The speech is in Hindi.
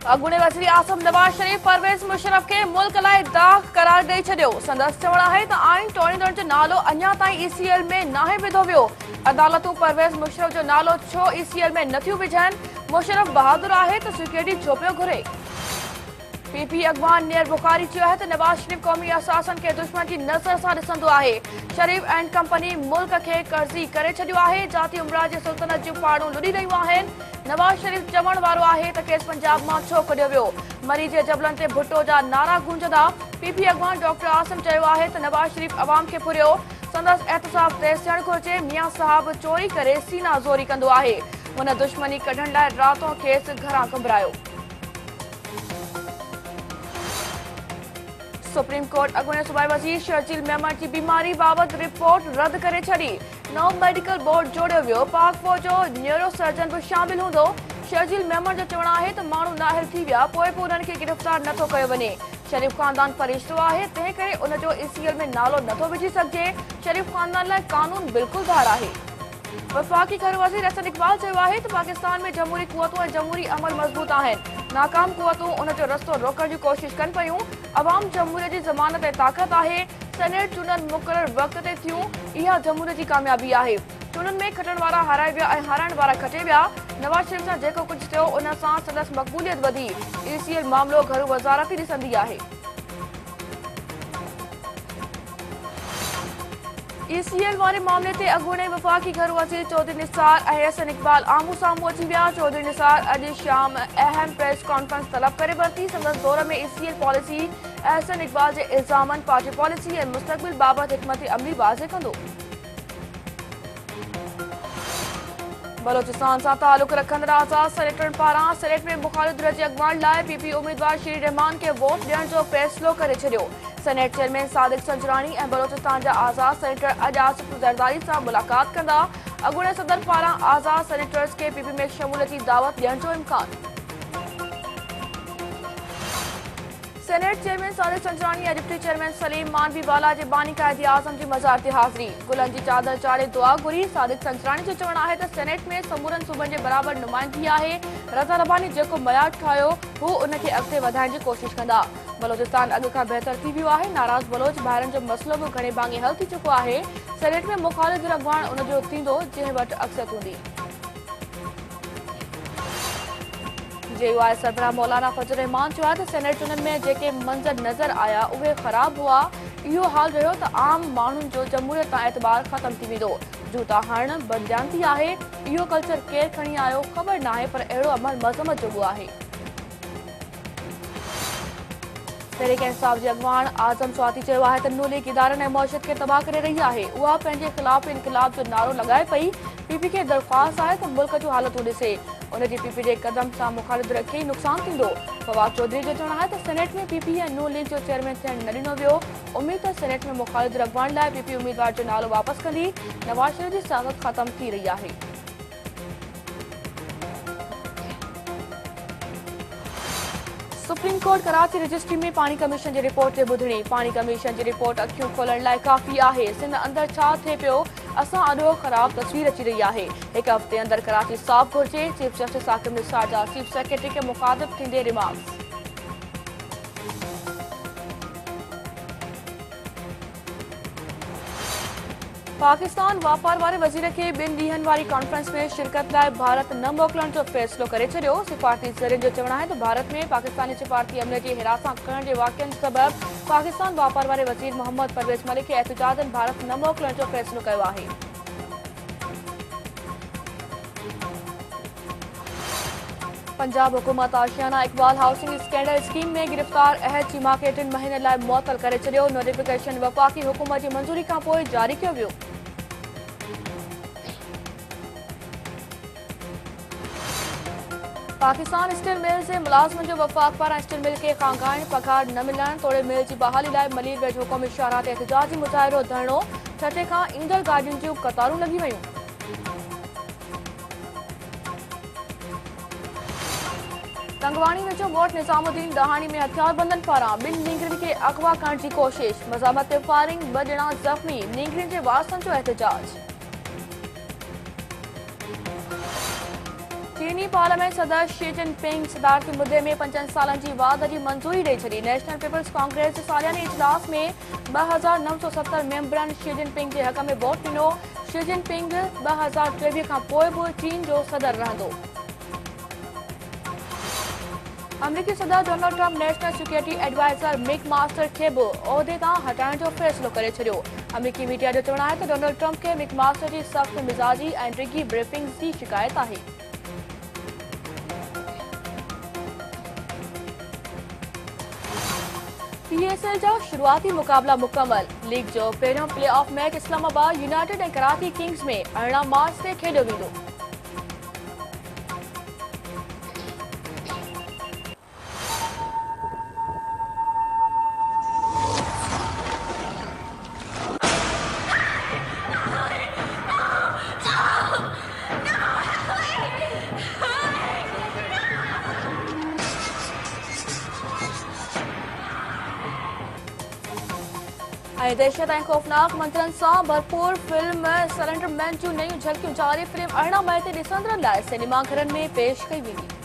अॻूणे वज़ीर आज़म नवाज़ शरीफ़ परवेज़ मुशर्रफ खे मुल्क लाइ दाग़ करार ॾेई छॾियो। संदसि चवणु आहे त आइन टोड़ींदड़ जो नालो अञा ताईं ECL में नाहे विधो वियो। अदालतूं परवेज़ मुशर्रफ जो नालो छो ECL में नथियूं विझनि? मुशर्रफ बहादुर आहे त सिक्योरिटी छो पियो घुरे? PP अॻवान नियर बुखारी चयो आहे त नवाज़ शरीफ़ क़ौमी असासन खे दुश्मन जी नज़र सां ॾिसंदो आहे। शरीफ़ एंड कंपनी मुल्क खे कर्ज़ी करे छॾियो आहे। जाती उमरा जे सुल्तनत जूं पहाड़ूं लुॾी रहियूं आहिनि। नवाज़ शरीफ़ चवण वारो आहे त केस पंजाब मां छो कढियो वियो। मरी जे जबलनि ते भुट्टो जा नारा गूंजंदा। PP अॻवान डॉक्टर आसिम चयो आहे त नवाज़ शरीफ़ अवाम खे फुरियो। संदसि एहतसाब तेज़ थियणु घुरिजे। मियां साहब चोरी करे सीना ज़ोरी कंदो आहे। हुन दुश्मनी कढण लाइ रातों खेसि घरां घबरायो। सुप्रीम कोर्ट अॻूणे सूबाई वज़ीर शर्जील मेमन जी बीमारी बाबति रिपोर्ट रद्द करे छॾी। नओं मेडिकल बोर्ड जोड़ियो वियो। पाक फौज जो न्यूरो सर्जन बि शामिल हूंदो। शर्जील मेमन जो चवणु आहे त माण्हू नाहिल थी विया पोइ बि उन्हनि खे गिरफ़्तार नथो कयो वञे। शरीफ़ ख़ानदान फ़रिश्तो आहे, तंहिं करे उन जो ECL में नालो नथो विझी सघिजे। शरीफ़ ख़ानदान लाइ कानून बिल्कुलु धार आहे। वफ़ाक़ी घर वज़ीर अहसन इक़बाल चयो आहे त पाकिस्तान में जमहूरी क़ुवतूं ऐं जमहूरी अमल मज़बूत आहिनि। नाकाम क़ुवतूं उन जो रस्तो रोकण जी कोशिश कनि पियूं। अवाम जमहूरियत जी ज़मानत ऐं ताक़त आहे। सेनेट चूंडनि मुक़ररु वक़्त ते थियूं। इहा जमहूरियत जी कामयाबी आहे। चूंडनि में खटण वारा हाराए विया ऐं हाराइण वारा खटे विया। नवाज़ शरीफ़ सां जेको कुझु थियो उन सां संदसि मक़बूलियत वधी। ECL मामिलो घरू वज़ारत ई ॾिसंदी आहे। ECL वारे मामले ते अॻूणे वफ़ाक़ी घर वज़ीर चौधरी निसार ऐं अहसन इक़बाल आम्हूं साम्हूं अची विया। चौधरी निसार अॼु शाम अहम प्रेस कॉन्फ्रेंस तलब करे वरिती। संदसि दौर में ECL पॉलिसी, अहसन इक़बाल जे इल्ज़ामनि, पार्टी पॉलिसी ऐं मुस्तक़बिल बाबति हिकमत अमली वाज़े कंदो। बलोचिस्तान सां तालुक़ रखंदड़ आज़ाद सेनेटरनि पारां सेनेट में मुख़ालिफ़ धिर जे अॻवान लाइ PP उम्मीदवार श्री रहमान खे वोट ॾियण जो फ़ैसिलो करे छॾियो। सेनेट चेयरमैन सादिक संजरानी ऐं बलोचिस्तान जा आज़ाद सेनेटर अॼु आसिफ ज़रदारी सां मुलाक़ात कंदा। अॻूणे सदर पारां आज़ाद सेनेटर्स खे PP में शमूलियत जी दावत ॾियण जो इम्कान। सेनेट चेयरमैन सादिक संजरानी ऐं डिप्टी चेयरमैन सलीम मानवीवाला जे बानी क़ाइद आज़म जी मज़ार ते हाज़िरी। गुलनि जी चादर चाढ़े दुआ घुरी। सादिक संजरानी जो चवणु आहे त सेनेट में समूरनि सूबनि जे बराबरि नुमाइंदगी आहे। रज़ा रबानी जेको मयार ठाहियो हू उन खे अॻिते वधाइण जी कोशिश कंदा। बलोचिस्तान अॻु खां बहितर थी वियो आहे। नाराज़ बलोच ॿाहिरनि जो मसइलो बि घणे भाङे हल थी चुको आहे। सेनेट में मुख़ालिफ़ धिर अॻवान उन जो थींदो जंहिं वटि अक्सरियत हूंदी। JUI सरबराह मौलाना फजल रहमान चयो आहे त सेनेट चूंडनि में जेके मंज़र नज़र आया उहे ख़राब हुआ। इहो हाल रहियो त आम माण्हुनि जो जमहूरियत तां एतबार ख़तम थी वेंदो। जूता हणण बदजानती आहे। इहो कल्चर केरु खणी आयो ख़बर नाहे, पर अहिड़ो अमल मज़म्मत जोॻो आहे। तहरीक इंसाफ़ जे अॻवान आज़म स्वाती चयो आहे त नून लीग इदारनि ऐं मौशियत खे तबाह करे रही आहे। उहा पंहिंजे ख़िलाफ़ इनक़लाब जो नारो लॻाए पई। PP खे दरख़्वास्त आहे त मुल्क जूं हालतूं ॾिसे। उनजी PP जे कदम सां मुख़ालिफ़ धिर खे ई नुक़सानु थींदो। फवाद चौधरी जो चवणु आहे त सेनेट में PP ऐं नून लीग जो चेयरमैन थियणु न ॾिनो वियो। उमीद त सेनेट में मुख़ालिफ़ धिर अॻवान लाइ PP उम्मीदवार जो नालो वापसि कंदी। नवाज़ शरीफ़ जी साज़त ख़तम थी रही आहे। सुप्रीम कोर्ट कराची रजिस्ट्री में पाणी कमीशन जी रिपोर्ट ते ॿुधणी। पाणी कमीशन जी रिपोर्ट अखियूं खोलण लाइ काफ़ी आहे। सिंध अंदरि छा थिए पियो असां अॾो ख़राब तस्वीर अची रही आहे। हिकु हफ़्ते अंदरि कराची साफ़ घुरिजे। चीफ जस्टिस साकिब निसार जा चीफ सेक्रेटरी खे मुखातिब थींदे रिमार्क्स। पाकिस्तान वापार वारे वज़ीर खे 2 ॾींहनि वारी कॉन्फ्रेंस में शिरकत लाइ भारत न मोकिलण जो फ़ैसिलो करे छॾियो। सिफ़ारती ज़रियनि जो चवणु आहे त भारत में पाकिस्तानी सिफ़ारती अमले जी हिरासत करण जे वाक़िअनि सबबि पाकिस्तान वापार वारे वज़ीर मोहम्मद परवेज़ मलिक खे एहतिजाजनि भारत न मोकिलण जो फ़ैसिलो कयो आहे। पंजाब हुकूमत आशियाना इक़बाल हाउसिंग स्कैंडल स्कीम में गिरफ़्तार अहद जी मां खे 3 महीने लाइ मुअतल करे छॾियो। नोटिफिकेशन वफ़ाक़ी हुकूमत जी मंज़ूरी खां पोइ जारी कयो वियो। पाकिस्तान स्टील मिल जे मुलाज़िमनि जो वफ़ाक़ पारां स्टील मिल खे खांगाइण, पघार न मिलण, तोड़े मिल जी बहाली लाइ मलीर वेझो हुकुमी इशारा ते एहतिजाजी मुज़ाहिरो धरणो। छठे खां ईंदड़ गाॾियुनि जूं क़तारूं लॻी वयूं। तंगवाणी वेझो ॻोठ निज़ामुद्दीन दहाणी में हथियारबंदनि पारां 2 नींगरियुनि खे अगवा करण जी कोशिश। मज़ामत ते फायरिंग, 2 ॼणा ज़ख़्मी। नींगरियुनि जे वारसनि जो एहतिजाज। चीनी पार्लियामेंट सदर शी जिनपिंग सदारती मुद्दे में 5 सालनि जी वाद जी मंजूरी ॾेई छॾी। नेशनल पीपल्स कांग्रेस जे सालियाने इजलास में 2970 मेंबरनि शी जिनपिंग जे हक़ में वोट ॾिनो। शी जिनपिंग 2023 खां पोइ बि चीन जो सदर रहंदो। अमरीकी सदर Donald Trump national security adviser McMaster खे बि उहिदे तां हटाइण जो फ़ैसिलो करे छॾियो। अमरीकी मीडिया जो चवणु आहे त डोनाल्ड ट्रंप खे मिक मास्टर जी सख़्त मिज़ाजी ऐं डिघी ब्रीफिंग्स जी शिकायत आहे। PSL जा शुरुआती मुक़ाबला मुकमल। लीग जो पहिरियों play of match Islamabad United ऐं कराची किंग्स में 18 मार्च ते खेॾियो वेंदो। ऐं दहशत ऐं ख़ौफ़नाक मंज़रनि सां भरपूर फिल्म सरेंडर मैन जूं नयूं झलकियूं जारी। फिल्म 18 मई ते ॾिसंदड़नि लाइ सिनेमा घरनि में पेश कई वेंदी।